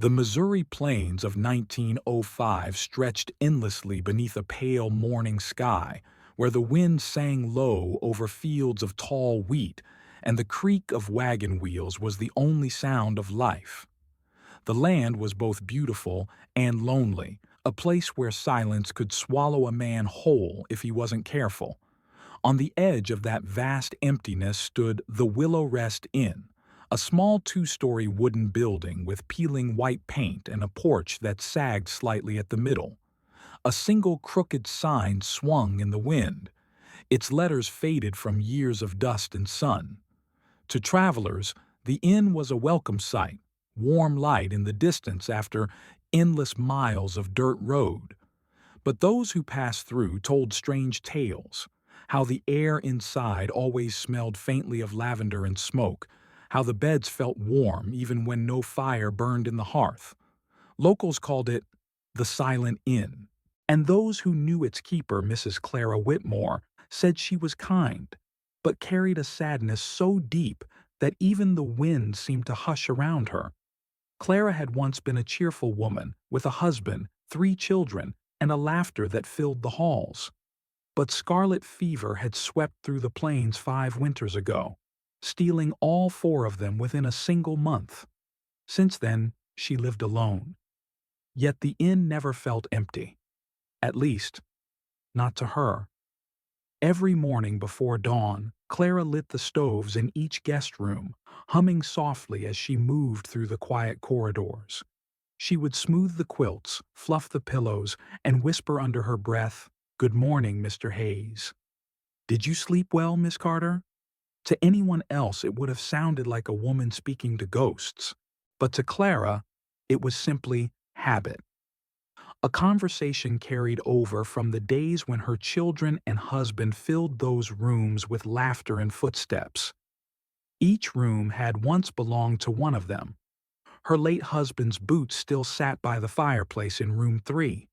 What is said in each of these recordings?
The Missouri plains of 1905 stretched endlessly beneath a pale morning sky, where the wind sang low over fields of tall wheat, and the creak of wagon wheels was the only sound of life. The land was both beautiful and lonely, a place where silence could swallow a man whole if he wasn't careful. On the edge of that vast emptiness stood the Willow Rest Inn, a small two-story wooden building with peeling white paint and a porch that sagged slightly at the middle. A single crooked sign swung in the wind, its letters faded from years of dust and sun. To travelers, the inn was a welcome sight, warm light in the distance after endless miles of dirt road. But those who passed through told strange tales, how the air inside always smelled faintly of lavender and smoke, how the beds felt warm even when no fire burned in the hearth. Locals called it the Silent Inn, and those who knew its keeper, Mrs. Clara Whitmore, said she was kind, but carried a sadness so deep that even the wind seemed to hush around her. Clara had once been a cheerful woman, with a husband, 3 children, and a laughter that filled the halls. But scarlet fever had swept through the plains 5 winters ago, stealing all 4 of them within a single month. Since then, she lived alone. Yet the inn never felt empty. At least, not to her. Every morning before dawn, Clara lit the stoves in each guest room, humming softly as she moved through the quiet corridors. She would smooth the quilts, fluff the pillows, and whisper under her breath, "Good morning, Mr. Hayes. Did you sleep well, Miss Carter?" To anyone else it would have sounded like a woman speaking to ghosts, but to Clara, it was simply habit. A conversation carried over from the days when her children and husband filled those rooms with laughter and footsteps. Each room had once belonged to one of them. Her late husband's boots still sat by the fireplace in room 3.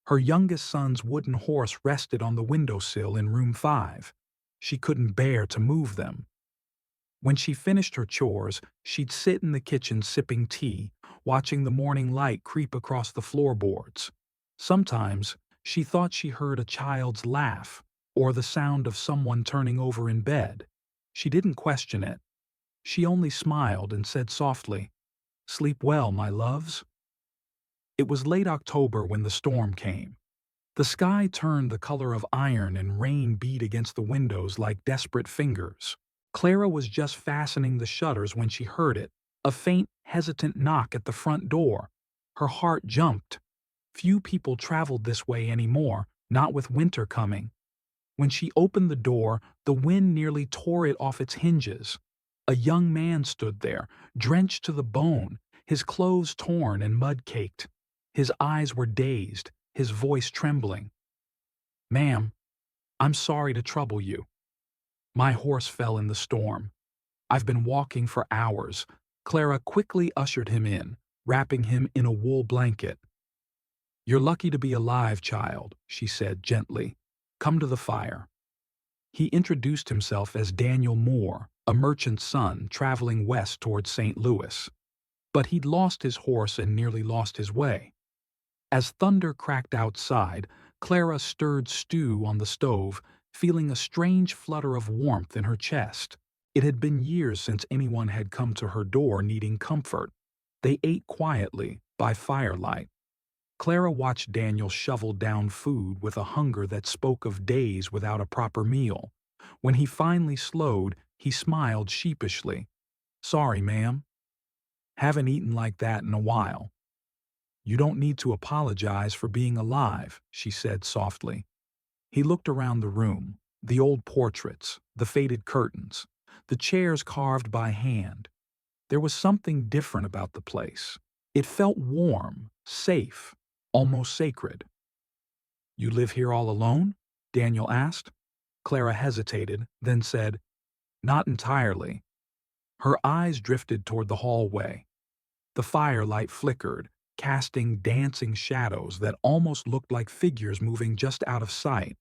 Her youngest son's wooden horse rested on the windowsill in room 5. She couldn't bear to move them. When she finished her chores, she'd sit in the kitchen sipping tea, watching the morning light creep across the floorboards. Sometimes, she thought she heard a child's laugh or the sound of someone turning over in bed. She didn't question it. She only smiled and said softly, "Sleep well, my loves." It was late October when the storm came. The sky turned the color of iron and rain beat against the windows like desperate fingers. Clara was just fastening the shutters when she heard it, a faint, hesitant knock at the front door. Her heart jumped. Few people traveled this way anymore, not with winter coming. When she opened the door, the wind nearly tore it off its hinges. A young man stood there, drenched to the bone, his clothes torn and mud-caked. His eyes were dazed, his voice trembling. "Ma'am, I'm sorry to trouble you. My horse fell in the storm. I've been walking for hours." Clara quickly ushered him in, wrapping him in a wool blanket. "You're lucky to be alive, child," she said gently. "Come to the fire." He introduced himself as Daniel Moore, a merchant's son traveling west toward St. Louis. But he'd lost his horse and nearly lost his way. As thunder cracked outside, Clara stirred stew on the stove, feeling a strange flutter of warmth in her chest. It had been years since anyone had come to her door needing comfort. They ate quietly, by firelight. Clara watched Daniel shovel down food with a hunger that spoke of days without a proper meal. When he finally slowed, he smiled sheepishly. "Sorry, ma'am. Haven't eaten like that in a while." "You don't need to apologize for being alive," she said softly. He looked around the room, the old portraits, the faded curtains, the chairs carved by hand. There was something different about the place. It felt warm, safe, almost sacred. "You live here all alone?" Daniel asked. Clara hesitated, then said, "Not entirely." Her eyes drifted toward the hallway. The firelight flickered, casting dancing shadows that almost looked like figures moving just out of sight.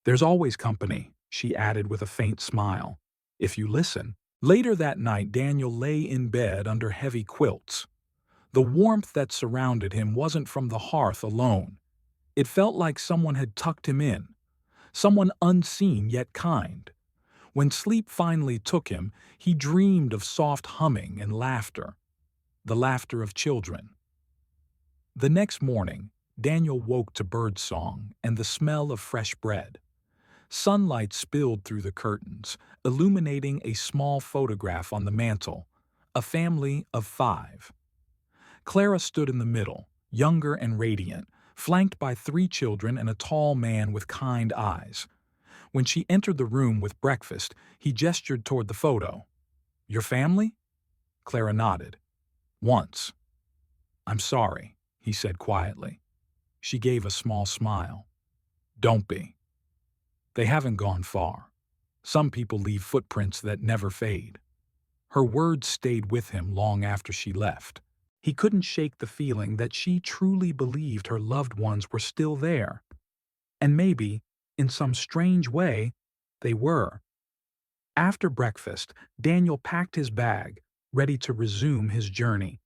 "There's always company," she added with a faint smile, "if you listen." Later that night, Daniel lay in bed under heavy quilts. The warmth that surrounded him wasn't from the hearth alone. It felt like someone had tucked him in, someone unseen yet kind. When sleep finally took him, he dreamed of soft humming and laughter, the laughter of children. The next morning, Daniel woke to birdsong and the smell of fresh bread. Sunlight spilled through the curtains, illuminating a small photograph on the mantel, a family of 5. Clara stood in the middle, younger and radiant, flanked by 3 children and a tall man with kind eyes. When she entered the room with breakfast, he gestured toward the photo. "Your family?" Clara nodded. "Once." "I'm sorry," he said quietly. She gave a small smile. "Don't be. They haven't gone far. Some people leave footprints that never fade." Her words stayed with him long after she left. He couldn't shake the feeling that she truly believed her loved ones were still there. And maybe, in some strange way, they were. After breakfast, Daniel packed his bag, ready to resume his journey.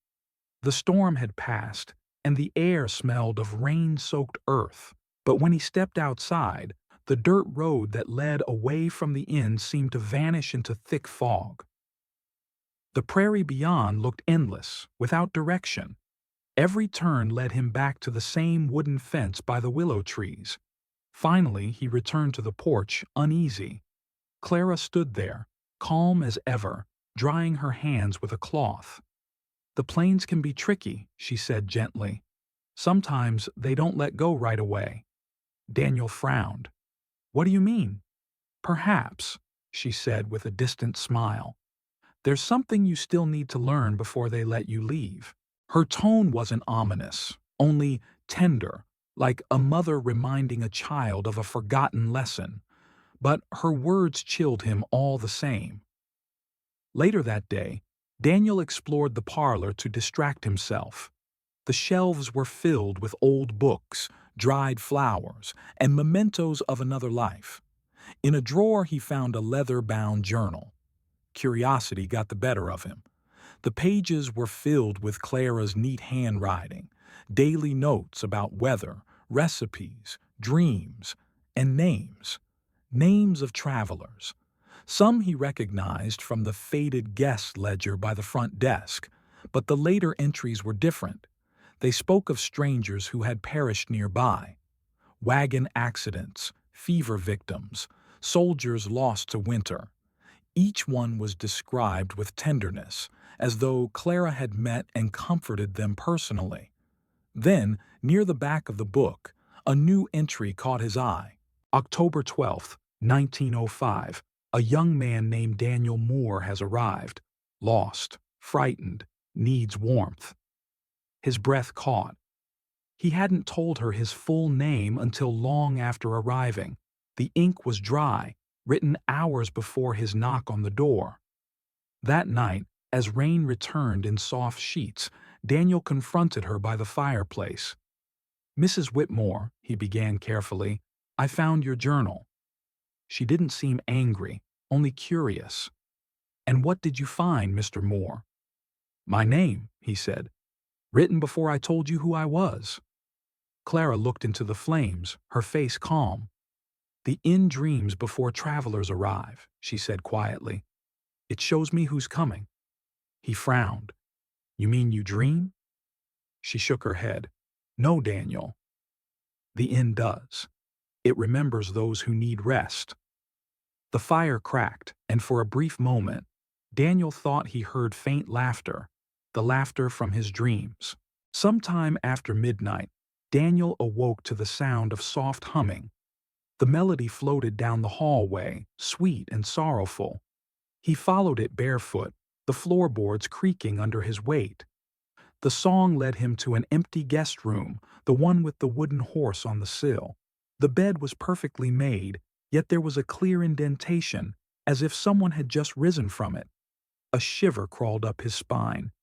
The storm had passed, and the air smelled of rain-soaked earth. But when he stepped outside, the dirt road that led away from the inn seemed to vanish into thick fog. The prairie beyond looked endless, without direction. Every turn led him back to the same wooden fence by the willow trees. Finally, he returned to the porch, uneasy. Clara stood there, calm as ever, drying her hands with a cloth. "The plains can be tricky," she said gently. "Sometimes they don't let go right away." Daniel frowned. "What do you mean?" "Perhaps," she said with a distant smile. "There's something you still need to learn before they let you leave." Her tone wasn't ominous, only tender, like a mother reminding a child of a forgotten lesson. But her words chilled him all the same. Later that day, Daniel explored the parlor to distract himself. The shelves were filled with old books, dried flowers, and mementos of another life. In a drawer he found a leather-bound journal. Curiosity got the better of him. The pages were filled with Clara's neat handwriting, daily notes about weather, recipes, dreams, and names. Names of travelers. Some he recognized from the faded guest ledger by the front desk, but the later entries were different. They spoke of strangers who had perished nearby. Wagon accidents, fever victims, soldiers lost to winter. Each one was described with tenderness, as though Clara had met and comforted them personally. Then, near the back of the book, a new entry caught his eye. October 12th, 1905. A young man named Daniel Moore has arrived. Lost, frightened, needs warmth. His breath caught. He hadn't told her his full name until long after arriving. The ink was dry, written hours before his knock on the door. That night, as rain returned in soft sheets, Daniel confronted her by the fireplace. "Mrs. Whitmore," he began carefully, "I found your journal." She didn't seem angry, only curious. "And what did you find, Mr. Moore?" "My name," he said, "written before I told you who I was." Clara looked into the flames, her face calm. "The inn dreams before travelers arrive," she said quietly. "It shows me who's coming." He frowned. "You mean you dream?" She shook her head. "No, Daniel. The inn does. It remembers those who need rest." The fire cracked, and for a brief moment, Daniel thought he heard faint laughter, the laughter from his dreams. Sometime after midnight, Daniel awoke to the sound of soft humming. The melody floated down the hallway, sweet and sorrowful. He followed it barefoot, the floorboards creaking under his weight. The song led him to an empty guest room, the one with the wooden horse on the sill. The bed was perfectly made, yet there was a clear indentation, as if someone had just risen from it. A shiver crawled up his spine.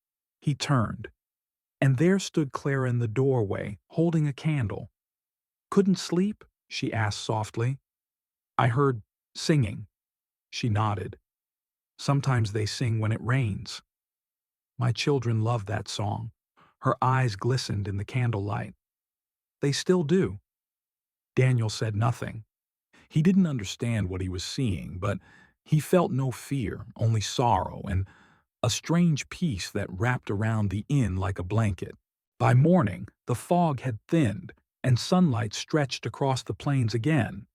He turned. And there stood Clara in the doorway, holding a candle. "Couldn't sleep?" she asked softly. "I heard singing." She nodded. "Sometimes they sing when it rains." "My children love that song." Her eyes glistened in the candlelight. "They still do." Daniel said nothing. He didn't understand what he was seeing, but he felt no fear, only sorrow and a strange peace that wrapped around the inn like a blanket. By morning, the fog had thinned, and sunlight stretched across the plains again.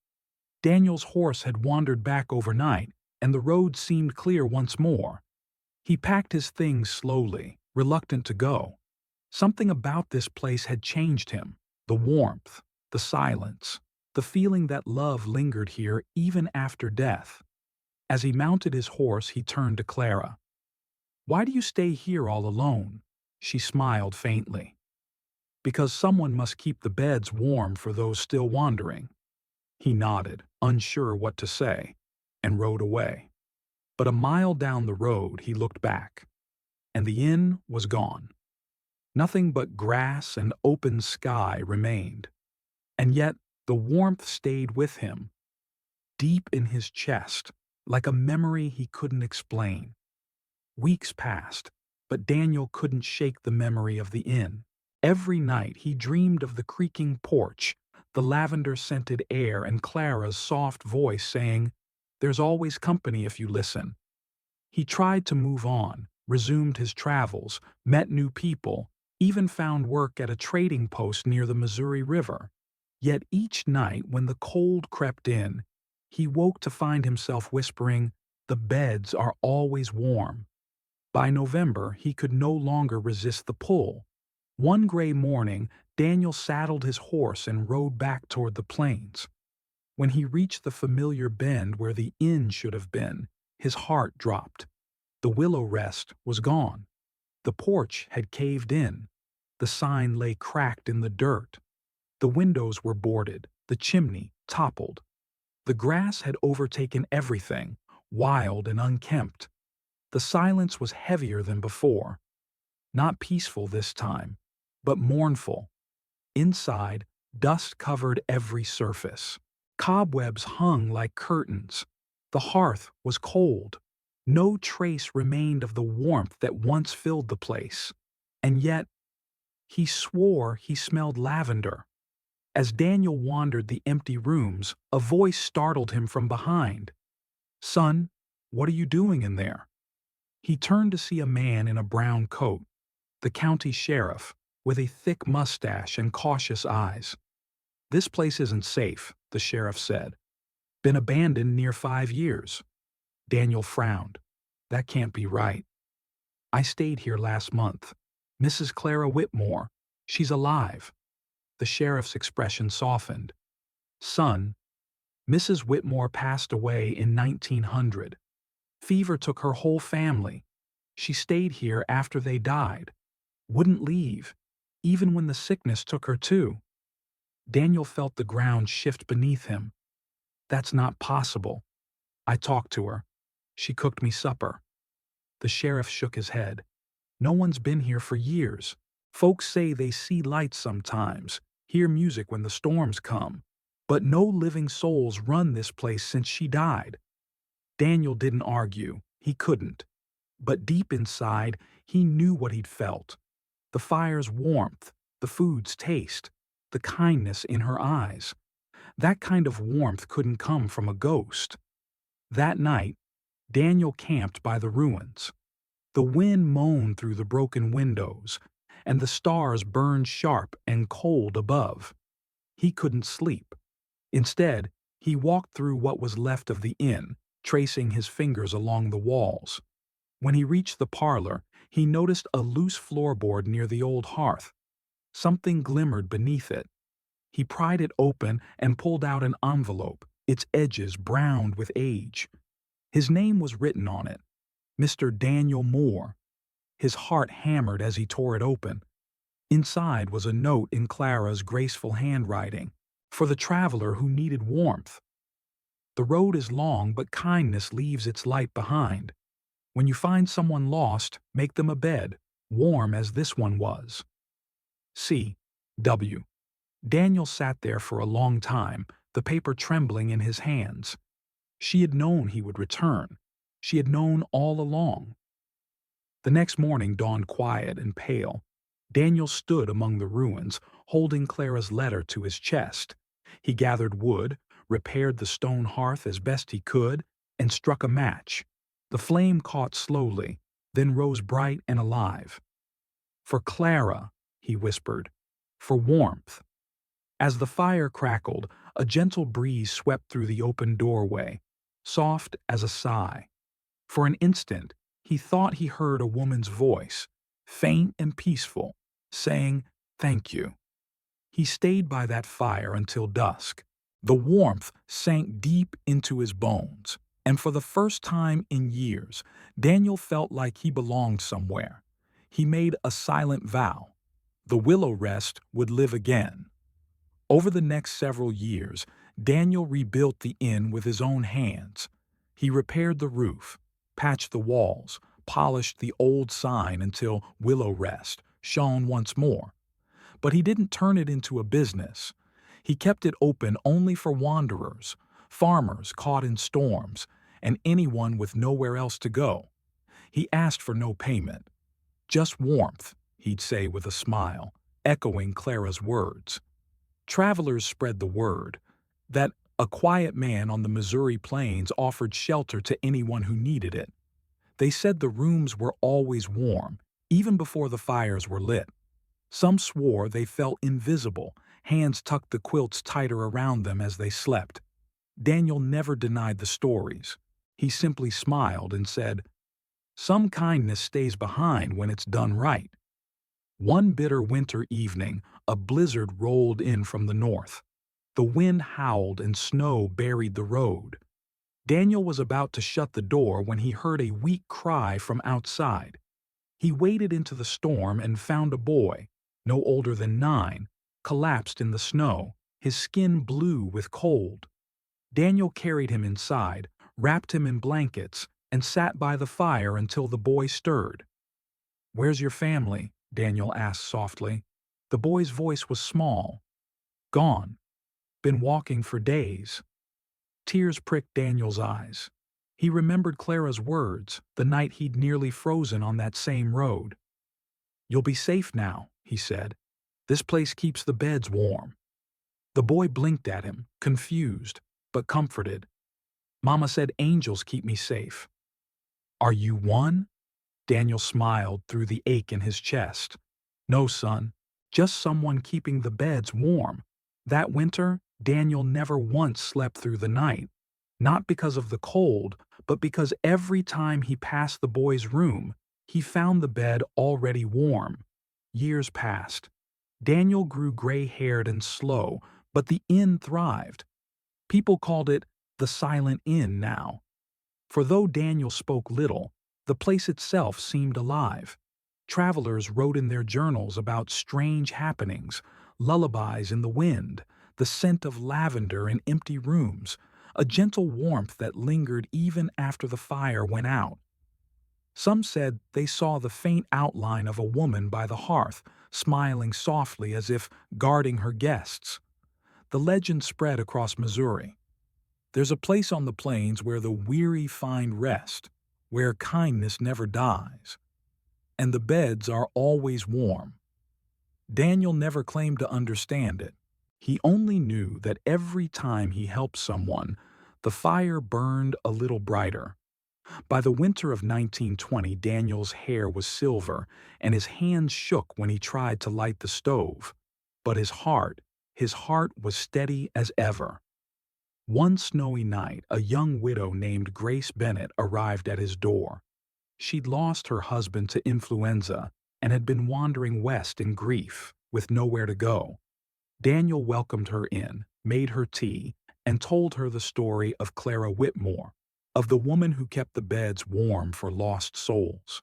Daniel's horse had wandered back overnight, and the road seemed clear once more. He packed his things slowly, reluctant to go. Something about this place had changed him. The warmth, the silence, the feeling that love lingered here even after death. As he mounted his horse, he turned to Clara. "Why do you stay here all alone?" She smiled faintly. "Because someone must keep the beds warm for those still wandering." He nodded, unsure what to say, and rode away. But a mile down the road he looked back, and the inn was gone. Nothing but grass and open sky remained. And yet the warmth stayed with him, deep in his chest, like a memory he couldn't explain. Weeks passed, but Daniel couldn't shake the memory of the inn. Every night he dreamed of the creaking porch, the lavender-scented air, and Clara's soft voice saying, "There's always company if you listen." He tried to move on, resumed his travels, met new people, even found work at a trading post near the Missouri River. Yet each night when the cold crept in, he woke to find himself whispering, "The beds are always warm." By November, he could no longer resist the pull. One gray morning, Daniel saddled his horse and rode back toward the plains. When he reached the familiar bend where the inn should have been, his heart dropped. The willow rest was gone. The porch had caved in. The sign lay cracked in the dirt. The windows were boarded, the chimney toppled. The grass had overtaken everything, wild and unkempt. The silence was heavier than before. Not peaceful this time, but mournful. Inside, dust covered every surface. Cobwebs hung like curtains. The hearth was cold. No trace remained of the warmth that once filled the place. And yet, he swore he smelled lavender. As Daniel wandered the empty rooms, a voice startled him from behind. "Son, what are you doing in there?" He turned to see a man in a brown coat, the county sheriff, with a thick mustache and cautious eyes. "This place isn't safe," the sheriff said. "Been abandoned near 5 years." Daniel frowned. "That can't be right. I stayed here last month. Mrs. Clara Whitmore. She's alive." The sheriff's expression softened. "Son, Mrs. Whitmore passed away in 1900. Fever took her whole family. She stayed here after they died. Wouldn't leave, even when the sickness took her too." Daniel felt the ground shift beneath him. "That's not possible. I talked to her. She cooked me supper." The sheriff shook his head. "No one's been here for years. Folks say they see lights sometimes, hear music when the storms come. But no living souls run this place since she died." Daniel didn't argue. He couldn't. But deep inside, he knew what he'd felt. The fire's warmth, the food's taste, the kindness in her eyes. That kind of warmth couldn't come from a ghost. That night, Daniel camped by the ruins. The wind moaned through the broken windows, and the stars burned sharp and cold above. He couldn't sleep. Instead, he walked through what was left of the inn, tracing his fingers along the walls. When he reached the parlor, he noticed a loose floorboard near the old hearth. Something glimmered beneath it. He pried it open and pulled out an envelope, its edges browned with age. His name was written on it, Mr. Daniel Moore. His heart hammered as he tore it open. Inside was a note in Clara's graceful handwriting, for the traveler who needed warmth. "The road is long, but kindness leaves its light behind. When you find someone lost, make them a bed, warm as this one was. C. W." Daniel sat there for a long time, the paper trembling in his hands. She had known he would return. She had known all along. The next morning dawned quiet and pale. Daniel stood among the ruins, holding Clara's letter to his chest. He gathered wood, repaired the stone hearth as best he could, and struck a match. The flame caught slowly, then rose bright and alive. "For Clara," he whispered, "for warmth." As the fire crackled, a gentle breeze swept through the open doorway, soft as a sigh. For an instant, he thought he heard a woman's voice, faint and peaceful, saying, "Thank you." He stayed by that fire until dusk. The warmth sank deep into his bones, and for the first time in years, Daniel felt like he belonged somewhere. He made a silent vow. The willow rest would live again. Over the next several years, Daniel rebuilt the inn with his own hands. He repaired the roof, patched the walls, polished the old sign until Willow Rest shone once more. But he didn't turn it into a business. He kept it open only for wanderers, farmers caught in storms, and anyone with nowhere else to go. He asked for no payment. "Just warmth," he'd say with a smile, echoing Clara's words. Travelers spread the word that a quiet man on the Missouri plains offered shelter to anyone who needed it. They said the rooms were always warm, even before the fires were lit. Some swore they felt invisible, hands tucked the quilts tighter around them as they slept. Daniel never denied the stories. He simply smiled and said, "Some kindness stays behind when it's done right." One bitter winter evening, a blizzard rolled in from the north. The wind howled and snow buried the road. Daniel was about to shut the door when he heard a weak cry from outside. He waded into the storm and found a boy, no older than 9, collapsed in the snow, his skin blue with cold. Daniel carried him inside, wrapped him in blankets, and sat by the fire until the boy stirred. "Where's your family?" Daniel asked softly. The boy's voice was small. "Gone. Been walking for days." Tears pricked Daniel's eyes. He remembered Clara's words the night he'd nearly frozen on that same road. "You'll be safe now," he said. "This place keeps the beds warm." The boy blinked at him, confused, but comforted. "Mama said angels keep me safe." "Are you one?" Daniel smiled through the ache in his chest. "No, son, just someone keeping the beds warm." That winter, Daniel never once slept through the night. Not because of the cold, but because every time he passed the boy's room, he found the bed already warm. Years passed. Daniel grew gray-haired and slow, but the inn thrived. People called it the Silent Inn now. For though Daniel spoke little, the place itself seemed alive. Travelers wrote in their journals about strange happenings, lullabies in the wind, the scent of lavender in empty rooms, a gentle warmth that lingered even after the fire went out. Some said they saw the faint outline of a woman by the hearth, smiling softly as if guarding her guests. The legend spread across Missouri. There's a place on the plains where the weary find rest, where kindness never dies, and the beds are always warm. Daniel never claimed to understand it. He only knew that every time he helped someone, the fire burned a little brighter. By the winter of 1920, Daniel's hair was silver, and his hands shook when he tried to light the stove. But his heart was steady as ever. One snowy night, a young widow named Grace Bennett arrived at his door. She'd lost her husband to influenza and had been wandering west in grief, with nowhere to go. Daniel welcomed her in, made her tea, and told her the story of Clara Whitmore, of the woman who kept the beds warm for lost souls.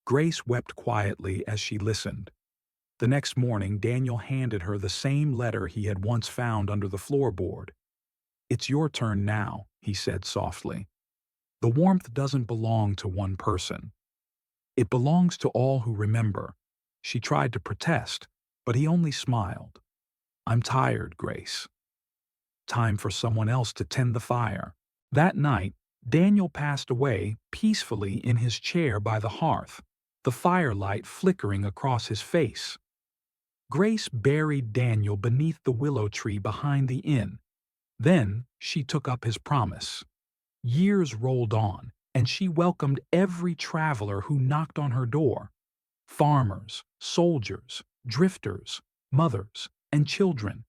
Grace wept quietly as she listened. The next morning, Daniel handed her the same letter he had once found under the floorboard. "It's your turn now," he said softly. "The warmth doesn't belong to one person. It belongs to all who remember." She tried to protest, but he only smiled. "I'm tired, Grace." Time for someone else to tend the fire. That night, Daniel passed away peacefully in his chair by the hearth. the firelight flickering across his face. Grace buried Daniel beneath the willow tree behind the inn. Then she took up his promise. Years rolled on, and she welcomed every traveler who knocked on her door. Farmers, soldiers, drifters, mothers, and children.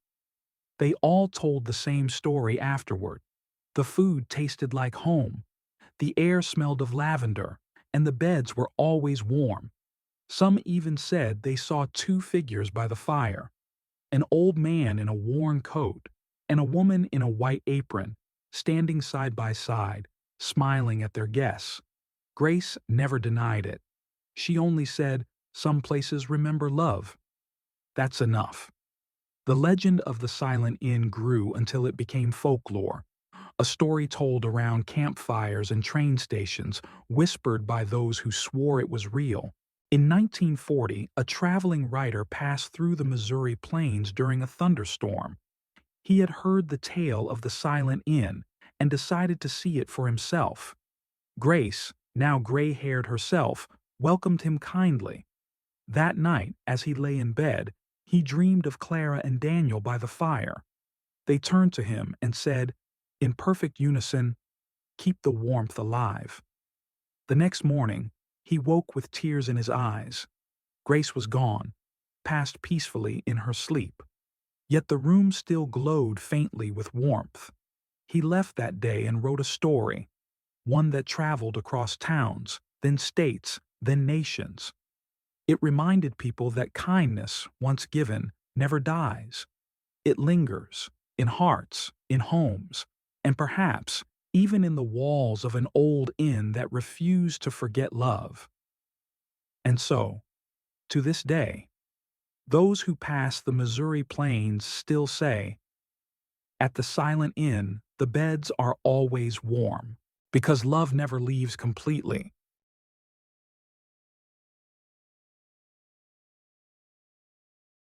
They all told the same story afterward. The food tasted like home. The air smelled of lavender, and the beds were always warm. Some even said they saw two figures by the fire, an old man in a worn coat and a woman in a white apron, standing side by side, smiling at their guests. Grace never denied it. She only said, "Some places remember love." That's enough. The legend of the Silent Inn grew until it became folklore, a story told around campfires and train stations, whispered by those who swore it was real. In 1940, a traveling writer passed through the Missouri plains during a thunderstorm. He had heard the tale of the Silent Inn and decided to see it for himself. Grace, now gray-haired herself, welcomed him kindly. That night, as he lay in bed, he dreamed of Clara and Daniel by the fire. They turned to him and said, in perfect unison, "Keep the warmth alive." The next morning, he woke with tears in his eyes. Grace was gone, passed peacefully in her sleep. Yet the room still glowed faintly with warmth. He left that day and wrote a story, one that traveled across towns, then states, then nations. It reminded people that kindness, once given, never dies. It lingers, in hearts, in homes, and perhaps even in the walls of an old inn that refused to forget love. And so, to this day, those who pass the Missouri plains still say, "At the Silent Inn, the beds are always warm, because love never leaves completely."